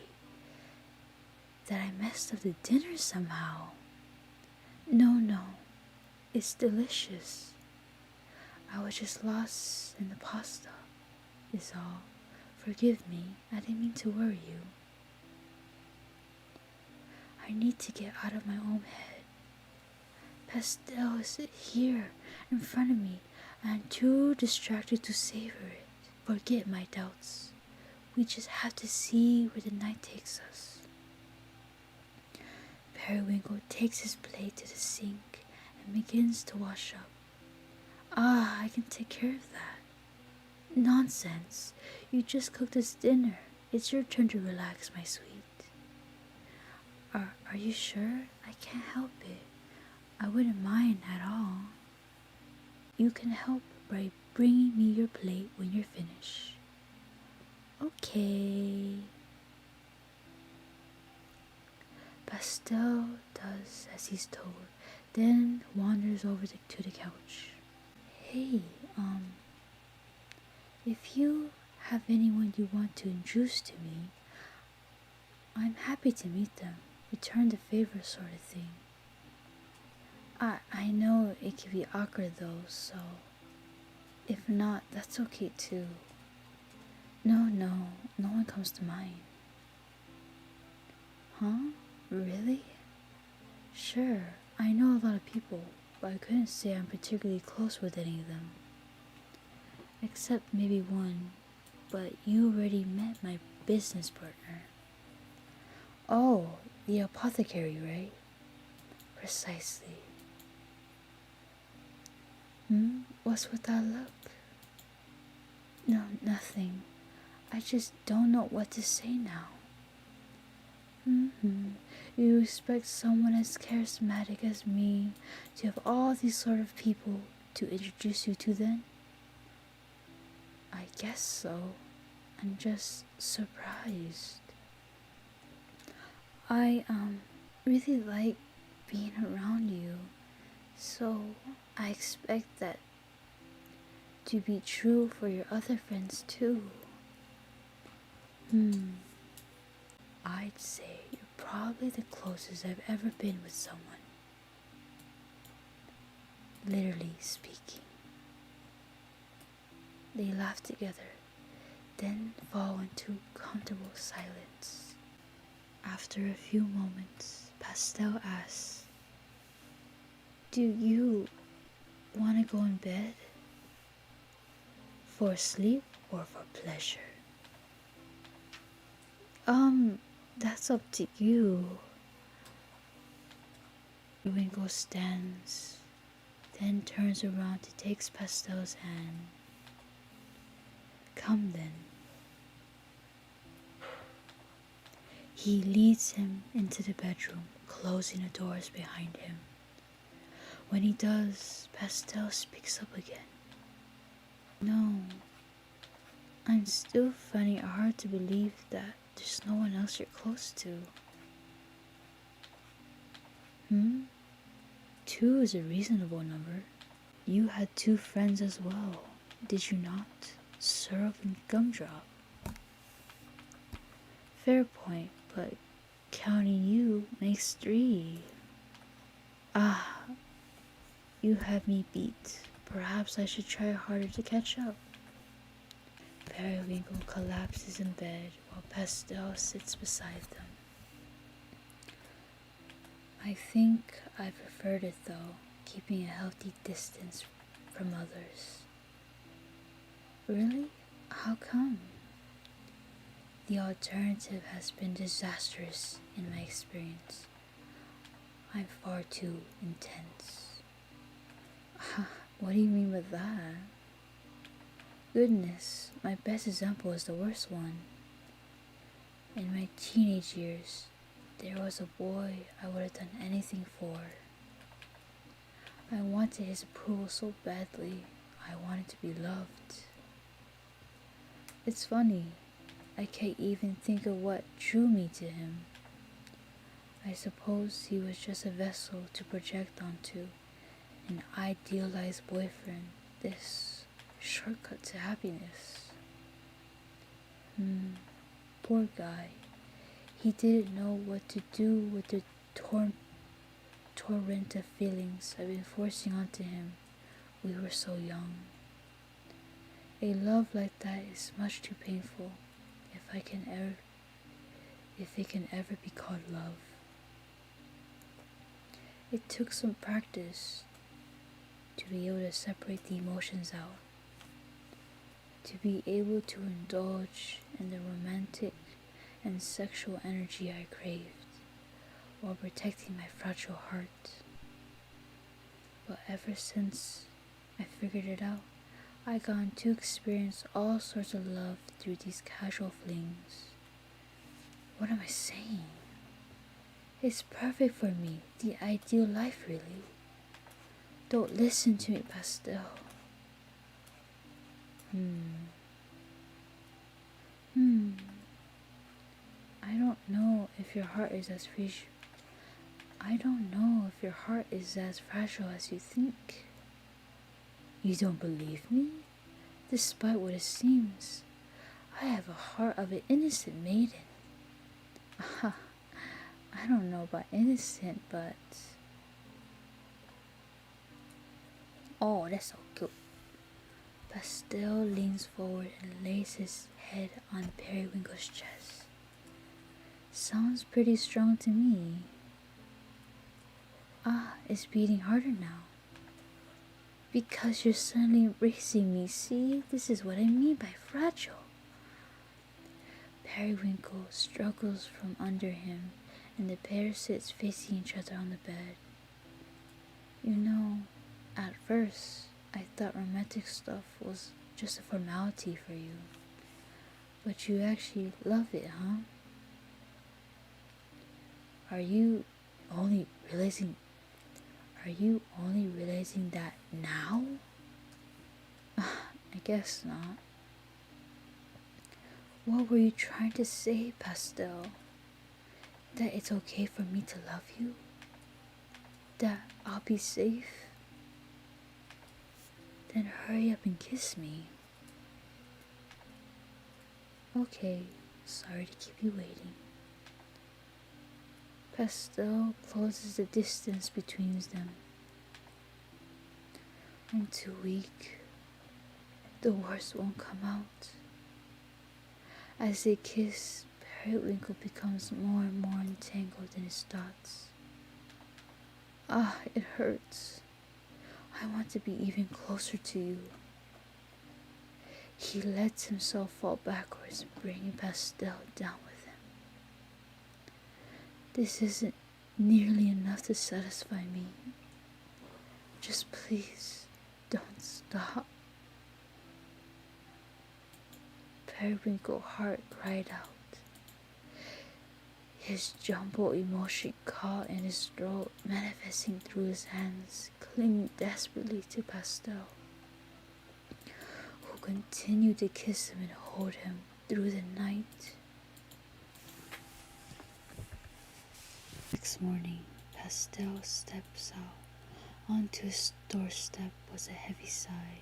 that I messed up the dinner somehow. No, it's delicious. I was just lost in the pasta, is all. Forgive me, I didn't mean to worry you. I need to get out of my own head. Pastel is here in front of me, and I'm too distracted to savor it. Forget my doubts. We just have to see where the night takes us. Periwinkle takes his plate to the sink and begins to wash up. I can take care of that. Nonsense. You just cooked us dinner. It's your turn to relax, my sweet. Are you sure? I can't help it. I wouldn't mind at all. You can help by bringing me your plate when you're finished. Okay. Pastel does as he's told, then wanders over to the couch. Hey, if you have anyone you want to introduce to me, I'm happy to meet them. Return the favor sort of thing. I know it can be awkward though, so if not, that's okay too. No one comes to mind. Huh? Really? Sure, I know a lot of people, but I couldn't say I'm particularly close with any of them. Except maybe one, but you already met my business partner. Oh, the apothecary, right? Precisely. What's with that look? No, nothing. I just don't know what to say now. You expect someone as charismatic as me to have all these sort of people to introduce you to then? I guess so. I'm just surprised. I really like being around you, so I expect that to be true for your other friends too. I'd say you're probably the closest I've ever been with someone. Literally speaking. They laugh together, then fall into comfortable silence. After a few moments, Pastel asks, "Do you want to go in bed? For sleep or for pleasure?" That's up to you. Winkle stands, then turns around to take Pastel's hand. Come then. He leads him into the bedroom, closing the doors behind him. When he does, Pastel speaks up again. No, I'm still finding it hard to believe that there's no one else you're close to. 2 is a reasonable number. You had 2 friends as well, did you not? Syrup and Gumdrop. Fair point, but counting you makes 3. You have me beat. Perhaps I should try harder to catch up. Periwinkle collapses in bed while Pastel sits beside them. I think I preferred it though. keeping a healthy distance from others. Really? How come? The alternative has been disastrous in my experience. I'm far too intense. What do you mean by that? Goodness, my best example is the worst one. In my teenage years, there was a boy I would have done anything for. I wanted his approval so badly. I wanted to be loved. It's funny, I can't even think of what drew me to him. I suppose he was just a vessel to project onto, an idealized boyfriend, this shortcut to happiness. Poor guy. He didn't know what to do with the torrent of feelings I've been forcing onto him. We were so young. A love like that is much too painful if it can ever be called love. It took some practice to be able to separate the emotions out, to be able to indulge in the romantic and sexual energy I craved while protecting my fragile heart. But ever since I figured it out, I gotten to experience all sorts of love through these casual flings. What am I saying? It's perfect for me, the ideal life really. Don't listen to me, Pastel. I don't know if your heart is as fragile as you think. You don't believe me? Despite what it seems, I have a heart of an innocent maiden. I don't know about innocent, but... Oh, that's so cute. Pastel leans forward and lays his head on Periwinkle's chest. Sounds pretty strong to me. It's beating harder now. Because you're suddenly embracing me, see? This is what I mean by fragile. Periwinkle struggles from under him, and the pair sits facing each other on the bed. You know, at first, I thought romantic stuff was just a formality for you. But you actually love it, huh? Are you only realizing that now? I guess not. What were you trying to say, Pastel? That it's okay for me to love you? That I'll be safe? Then hurry up and kiss me. Okay, sorry to keep you waiting. Pastel closes the distance between them. I'm too weak. The worst won't come out. As they kiss, Periwinkle becomes more and more entangled in his thoughts. It hurts. I want to be even closer to you. He lets himself fall backwards, bringing Pastel down with him. This isn't nearly enough to satisfy me. Just please, don't stop. Periwinkle's heart cried out. His jumbled emotion caught in his throat, manifesting through his hands, clinging desperately to Pastel, who continued to kiss him and hold him through the night. Next morning, Pastel steps out onto his doorstep with a heavy sigh.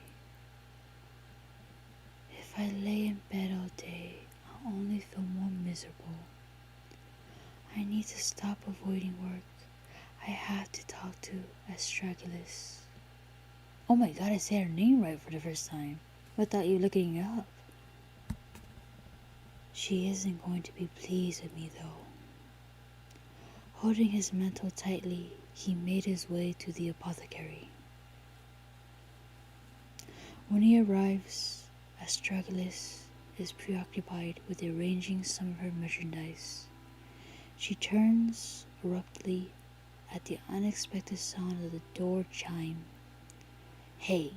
If I lay in bed all day, I'll only feel more miserable. I need to stop avoiding work. I have to talk to Astragalus. Oh my god, I said her name right for the first time. Without you looking it up. She isn't going to be pleased with me though. Holding his mantle tightly, he made his way to the apothecary. When he arrives, Astragalus is preoccupied with arranging some of her merchandise. She turns abruptly at the unexpected sound of the door chime. Hey,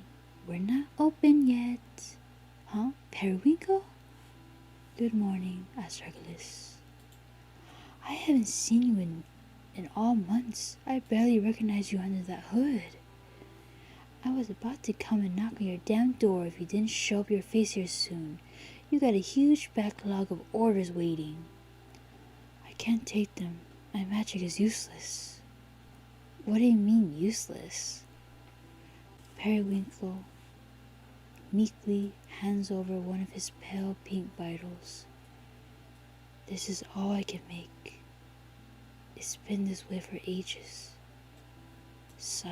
we're not open yet. Huh? Periwinkle? Good morning, Astragalus. I haven't seen you in all months. I barely recognize you under that hood. I was about to come and knock on your damn door if you didn't show up your face here soon. You got a huge backlog of orders waiting. I can't take them. My magic is useless. What do you mean useless? Periwinkle meekly hands over one of his pale pink vitals. This is all I can make. It's been this way for ages. Sigh.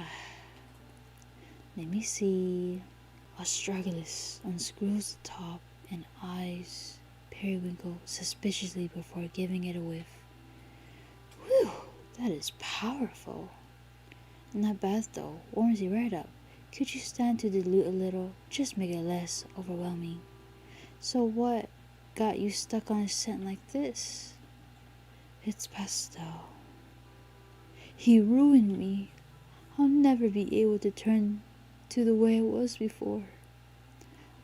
Let me see. Astragalus unscrews the top and eyes Periwinkle suspiciously before giving it a whiff. Whew, that is powerful. Not bad though, warms you right up. Could you stand to dilute a little? Just make it less overwhelming. So what got you stuck on a scent like this? It's pastel. He ruined me. I'll never be able to turn to the way it was before.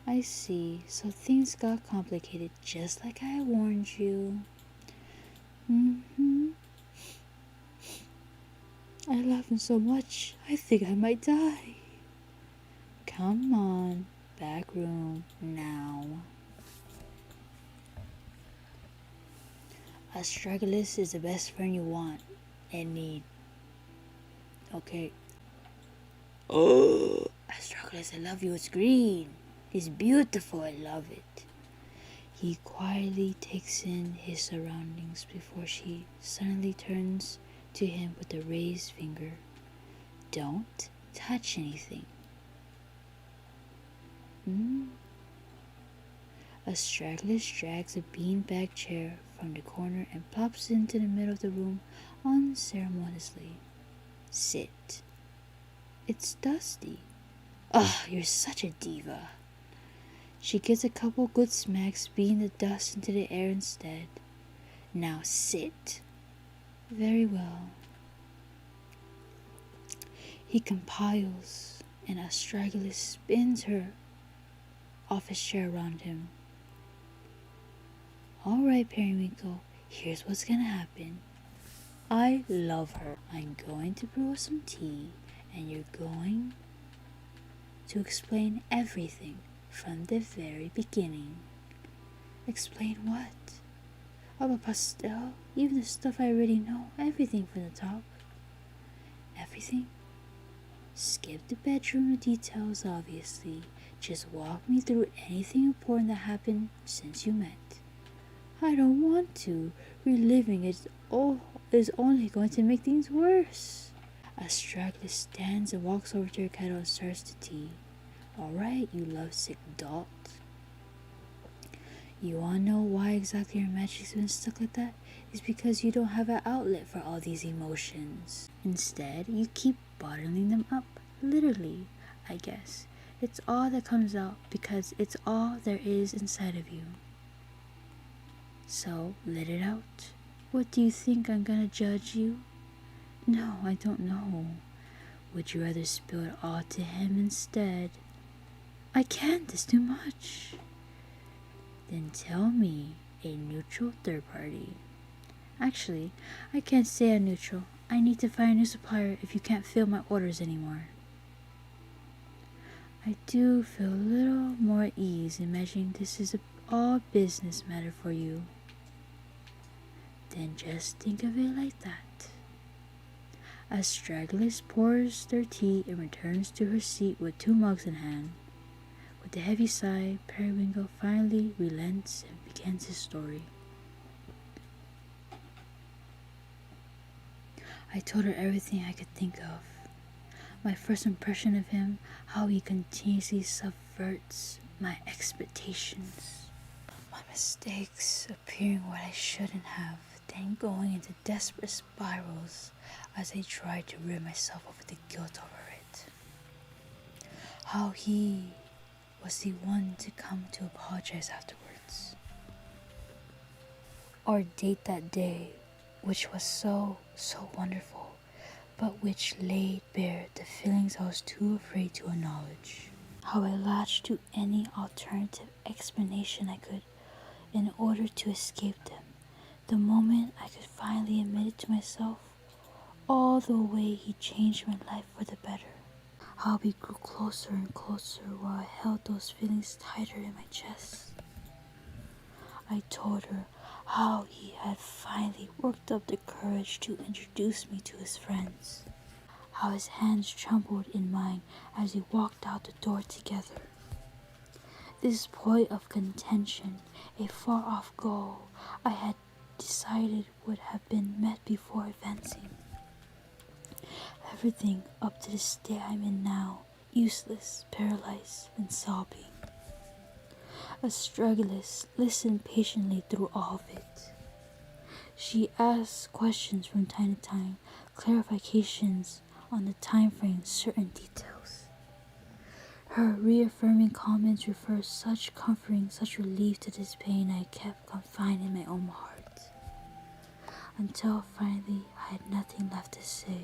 I see, so things got complicated just like I warned you. I love him so much, I think I might die. Come on, back room, now. Astragalus is the best friend you want and need. Okay. Oh, Astragalus, I love you, it's green. It's beautiful, I love it. He quietly takes in his surroundings before she suddenly turns to him with a raised finger. Don't touch anything. Astragalus drags a beanbag chair from the corner and plops into the middle of the room unceremoniously. Sit. It's dusty. Ugh, you're such a diva. She gets a couple good smacks, beating the dust into the air instead. Now sit. Very well. He compiles, and Astragalus spins her office chair around him. All right, Periwinkle, here's what's gonna happen. I love her. I'm going to brew some tea, and you're going to explain everything from the very beginning. Explain what? About pastel? Even the stuff I already know. Everything from the top. Everything? Skip the bedroom details, obviously. Just walk me through anything important that happened since you met. I don't want to. Reliving it all is only going to make things worse. Astragalus stands and walks over to her kettle and stirs the tea. Alright, you lovesick dolt. You wanna know why exactly your magic's been stuck like that? It's because you don't have an outlet for all these emotions. Instead, you keep bottling them up. Literally, I guess. It's all that comes out because it's all there is inside of you. So, let it out. What do you think, I'm gonna judge you? No, I don't know. Would you rather spill it all to him instead? I can't, it's too much. Then tell me, a neutral third party. Actually, I can't say I'm neutral. I need to find a new supplier if you can't fill my orders anymore. I do feel a little more at ease imagining this is an all business matter for you. Then just think of it like that. Astragalus pours their tea and returns to her seat with 2 mugs in hand. With a heavy sigh, Periwinkle finally relents and begins his story. I told her everything I could think of. My first impression of him, how he continuously subverts my expectations. My mistakes, appearing what I shouldn't have, then going into desperate spirals as I tried to rid myself of the guilt over it. How he was the one to come to apologize afterwards. Our date that day, which was so wonderful, but which laid bare the feelings I was too afraid to acknowledge. How I latched to any alternative explanation I could in order to escape them. The moment I could finally admit it to myself, all the way he changed my life for the better. How we grew closer and closer while I held those feelings tighter in my chest. I told her how he had finally worked up the courage to introduce me to his friends. How his hands trembled in mine as we walked out the door together. This point of contention, a far-off goal I had decided would have been met before advancing. Everything up to the state I'm in now, useless, paralyzed, and sobbing. Astragalus listened patiently through all of it. She asked questions from time to time, clarifications on the time frame, certain details. Her reaffirming comments referred such comforting, such relief to this pain I kept confined in my own heart. Until finally I had nothing left to say.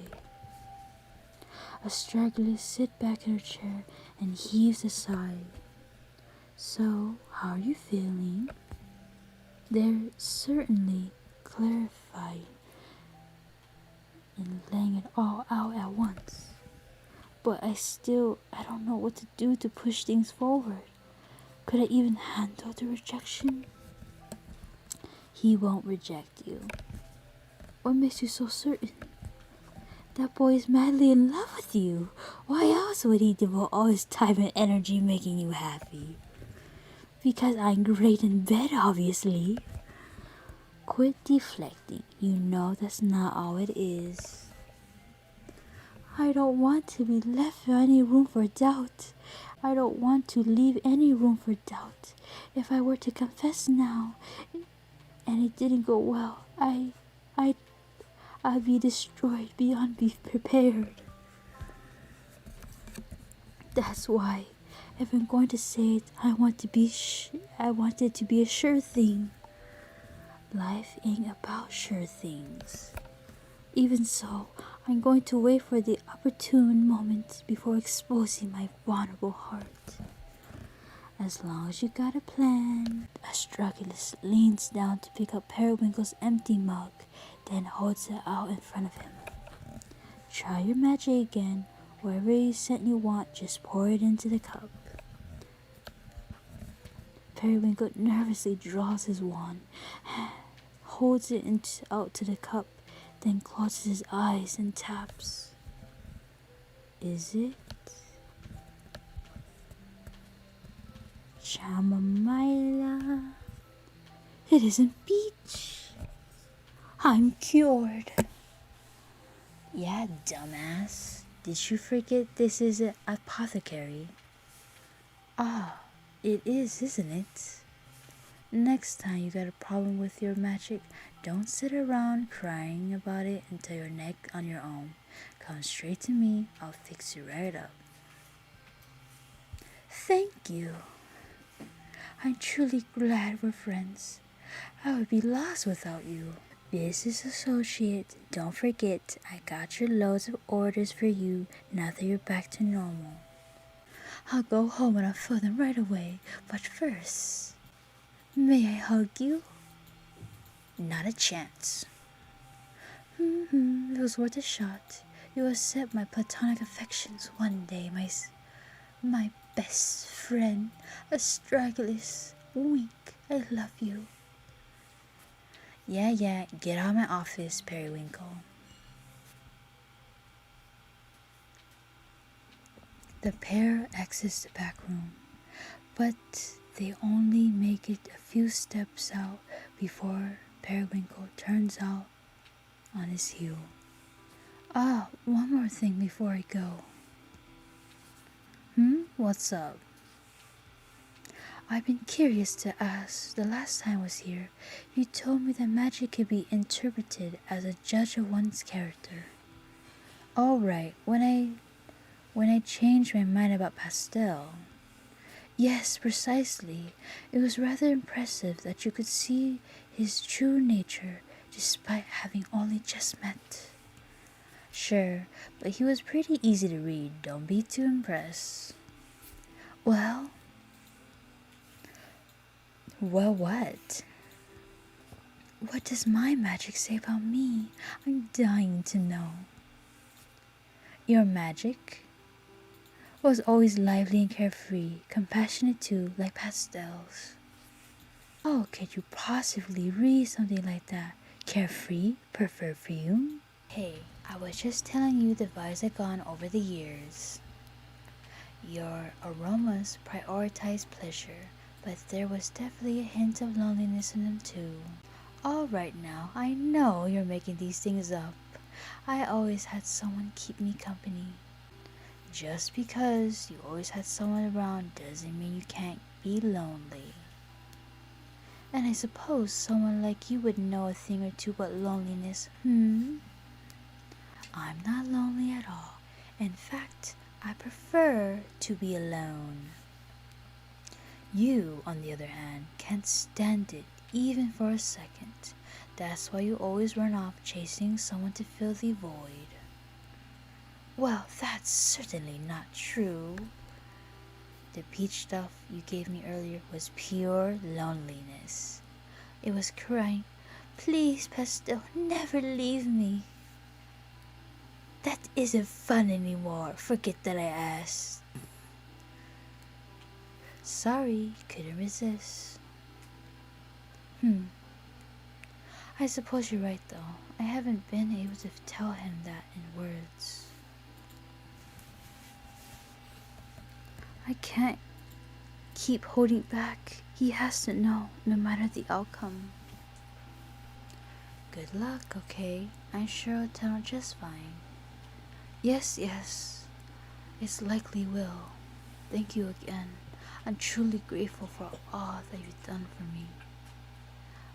Astragalus sit back in her chair and heaves a sigh. So, how are you feeling? They're certainly clarifying and laying it all out at once. But I don't know what to do to push things forward. Could I even handle the rejection? He won't reject you. What makes you so certain? That boy is madly in love with you. Why else would he devote all his time and energy making you happy? Because I'm great in bed, obviously. Quit deflecting. You know that's not all it is. I don't want to be left with any room for doubt. I don't want to leave any room for doubt. If I were to confess now, and it didn't go well, I'd be destroyed beyond be prepared. That's why, if I'm going to say it, I want it to be a sure thing. Life ain't about sure things. Even so, I'm going to wait for the opportune moment before exposing my vulnerable heart. As long as you got a plan. Astragalus leans down to pick up Periwinkle's empty mug, then holds it out in front of him. Try your magic again. Whatever scent you want, just pour it into the cup. Periwinkle nervously draws his wand, holds it out to the cup, then closes his eyes and taps. Is it? Chamomile? It isn't peach. I'm cured. Yeah, dumbass. Did you forget this is an apothecary? Ah, it is, isn't it? Next time you got a problem with your magic, don't sit around crying about it until your neck on your own. Come straight to me, I'll fix you right up. Thank you. I'm truly glad we're friends. I would be lost without you. Business associate, don't forget, I got your loads of orders for you now that you're back to normal. I'll go home and I'll fill them right away, but first, may I hug you? Not a chance. It was worth a shot. You'll accept my platonic affections one day, my best friend, Astragalus. Wink, I love you. Yeah, get out of my office, Periwinkle. The pair exits the back room, but they only make it a few steps out before Periwinkle turns out on his heel. One more thing before I go. What's up? I've been curious to ask. The last time I was here, you told me that magic could be interpreted as a judge of one's character. All right, when I changed my mind about Pastel. Yes, precisely. It was rather impressive that you could see his true nature despite having only just met. Sure, but he was pretty easy to read. Don't be too impressed. Well, what? What does my magic say about me? I'm dying to know. Your magic was always lively and carefree, compassionate too, like pastels. How could you possibly read something like that? Carefree, perfume? Hey, I was just telling you the vibes I've gone over the years. Your aromas prioritize pleasure, but there was definitely a hint of loneliness in them too. All right now, I know you're making these things up. I always had someone keep me company. Just because you always had someone around doesn't mean you can't be lonely. And I suppose someone like you would know a thing or two about loneliness, I'm not lonely at all. In fact, I prefer to be alone. You, on the other hand, can't stand it even for a second. That's why you always run off chasing someone to fill the void. Well, that's certainly not true. The peach stuff you gave me earlier was pure loneliness. It was crying, "Please, Pastel, never leave me." That isn't fun anymore. Forget that I asked. Sorry, couldn't resist. I suppose you're right though. I haven't been able to tell him that in words. I can't keep holding back. He has to know, no matter the outcome. Good luck, okay? I'm sure it'll turn out just fine. Yes, it's likely will. Thank you again. I'm truly grateful for all that you've done for me.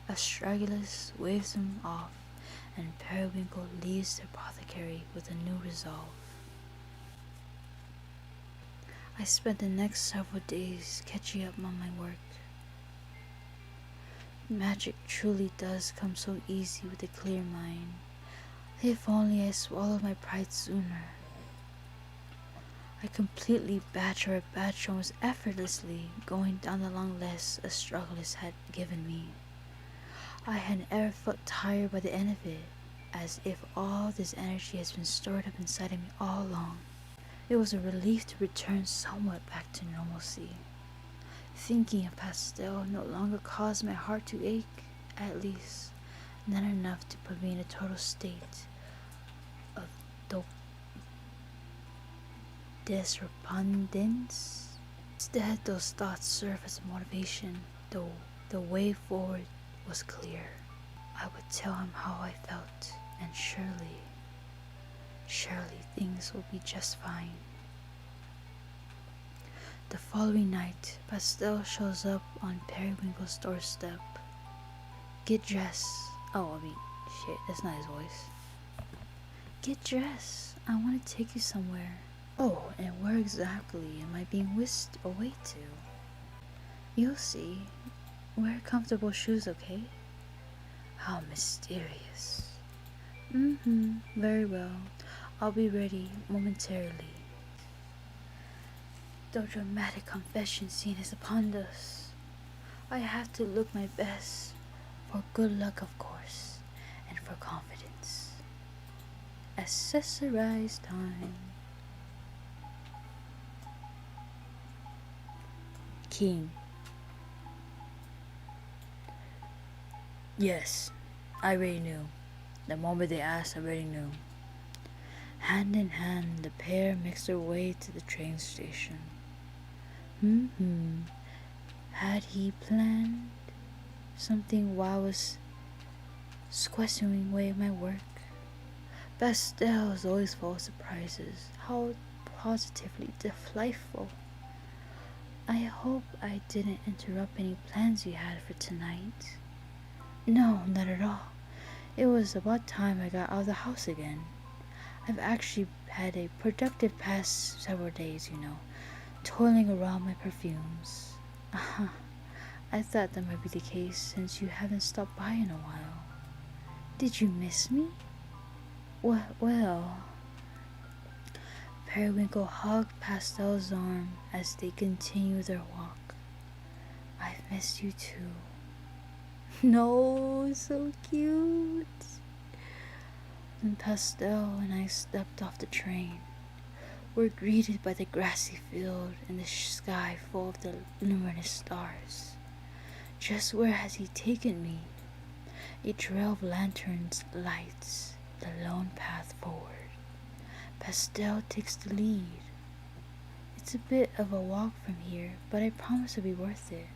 Astragalus waves him off, and Periwinkle leaves the apothecary with a new resolve. I spent the next several days catching up on my work. Magic truly does come so easy with a clear mind. If only I swallowed my pride sooner. I completely batch almost effortlessly, going down the long list Astragalus had given me. I had never felt tired by the end of it, as if all this energy has been stored up inside of me all along. It was a relief to return somewhat back to normalcy. Thinking of Pastel no longer caused my heart to ache, at least not enough to put me in a total state of despondence. Instead, those thoughts served as a motivation, though the way forward was clear. I would tell him how I felt, and surely things will be just fine. The following night, Pastel shows up on Periwinkle's doorstep. Get dressed. Shit, that's not his voice. Get dressed. I want to take you somewhere. Oh, and where exactly am I being whisked away to? You'll see. Wear comfortable shoes, okay? How mysterious. Very well. I'll be ready momentarily. The dramatic confession scene is upon us. I have to look my best, for good luck of course, and for confidence. Accessorize time. King. Yes, I already knew. The moment they asked, I already knew. Hand in hand, the pair makes their way to the train station. Had he planned something while I was squashing away my work? Pastel is always full of surprises. How positively delightful. I hope I didn't interrupt any plans you had for tonight. No, not at all. It was about time I got out of the house again. I've actually had a productive past several days, toiling around my perfumes. Uh-huh. I thought that might be the case since you haven't stopped by in a while. Did you miss me? Well, Periwinkle hugged Pastel's arm as they continued their walk. I've missed you too. No, so cute. Then Pastel and I stepped off the train. We're greeted by the grassy field and the sky full of the luminous stars. Just where has he taken me? A trail of lanterns lights the lone path forward. Pastel takes the lead. It's a bit of a walk from here, but I promise it'll be worth it.